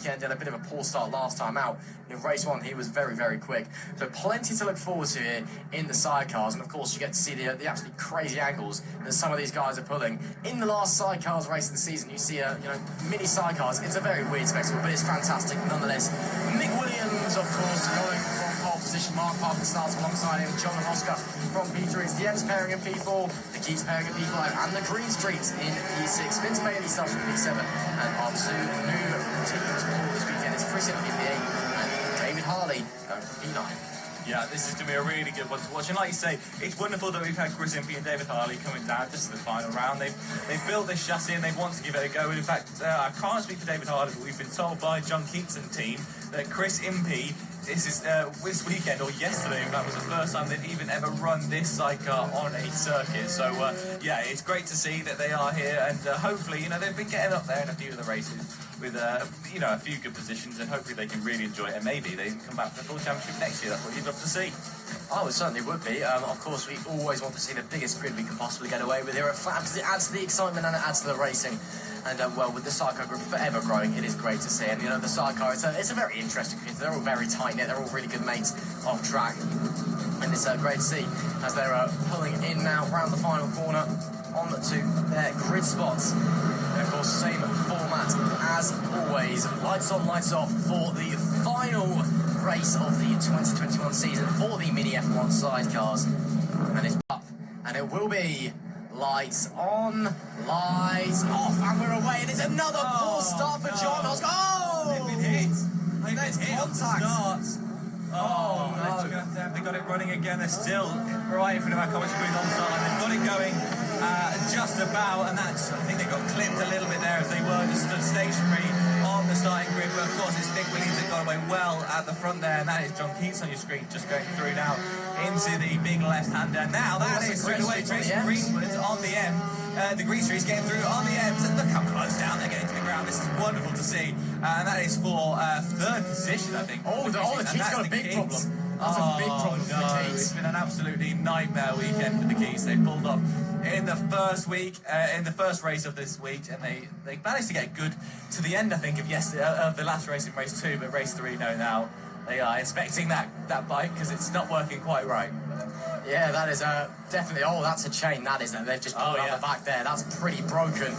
weekend. He had a bit of a poor start last time out. In race 1, he was very, very quick. So plenty to look forward to here in the sidecars. And of course, you get to see the absolutely crazy angles that some of these guys are pulling. In the last sidecars race of the season, you see mini sidecars. It's a very weird spectacle, but it's fantastic nonetheless. Mick Williams, of course, going from pole position. Mark Parker starts alongside him. John and Oscar from P3. It's the M's pairing in P4, the Keats pairing in P5, and the Green Street in P6. Vince Bailey starts from P7, and our two new teams for this weekend is Chris in P8 and David Harley going from P9. Yeah, this is going to be a really good one to watch. And like you say, it's wonderful that we've had Chris Impey and David Harley coming down just to the final round. They've built this chassis and they want to give it a go. And in fact, I can't speak for David Harley, but we've been told by John Keats and team that Chris Impey, this weekend, or yesterday, in fact, was the first time they've even ever run this sidecar on a circuit. So, yeah, it's great to see that they are here. And hopefully, they've been getting up there in a few of the races with, a few good positions, and hopefully they can really enjoy it, and maybe they can come back for the full championship next year. That's what you'd love to see. Oh, it certainly would be. Of course, we always want to see the biggest grid we can possibly get away with here at Fab, because it adds to the excitement and it adds to the racing. And, well, with the sidecar group forever growing, it is great to see. And, the sidecar, it's a very interesting group. They're all very tight-knit. They're all really good mates off track. And it's great to see as they're pulling in now round the final corner on to their grid spots. And, of course, same format as always. Lights on, lights off for the final race of the 2021 season for the Mini F1 sidecars. And it's up. And it will be lights on, lights off, and we're away. And it's another poor start for John Oscar. Oh! They've been hit. There's contact. Oh, no. They got it running again. They're still right in front of our commentary booth on the side. They've got it going just about, and I think they got clipped a little bit there as they were just stood stationary on the starting grid. But of course, it's Nick Williams that got away well at the front there, and that is John Keats on your screen just going through now into the big left-hander. Now that is straight away Tracy Greenwood on the M. The Green Street's getting through on the M. Look how close down they're getting to the ground. This is wonderful to see. And that is for third position, I think. Oh, the Keats got a big problem. That's a big problem for the Keats. It's been an absolutely nightmare weekend for the Keats. They pulled off in the first week, in the first race of this week, and they managed to get good to the end, I think, of the last race in race 2, but race 3, no, now they are inspecting that bike because it's not working quite right. Yeah, that is definitely. Oh, that's a chain. That is that they've just pulled out the back there. That's pretty broken.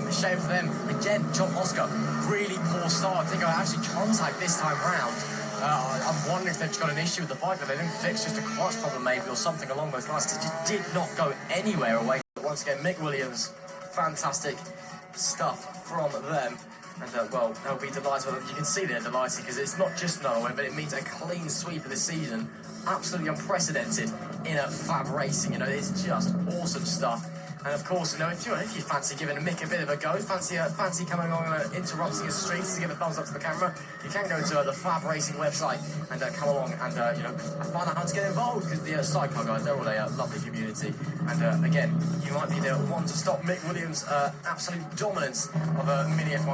Shame for them. Again, John Oscar, really poor start. I think I actually contact this time round. I'm wondering if they've just got an issue with the bike that they didn't fix, just a clutch problem maybe, or something along those lines. It just did not go anywhere away. Once again, Mick Williams, fantastic stuff from them. And, well, they'll be delighted. You can see they're delighted because it's not just Norway, but it means a clean sweep of the season. Absolutely unprecedented in a Fab Racing. It's just awesome stuff. And, of course, if you fancy giving Mick a bit of a go, fancy coming along and interrupting his streaks to give a thumbs up to the camera, you can go to the Fab Racing website and come along and, find out how to get involved, because the sidecar guys, they're all a lovely community. And, again, you might be the one to stop Mick Williams' absolute dominance of a Mini F1.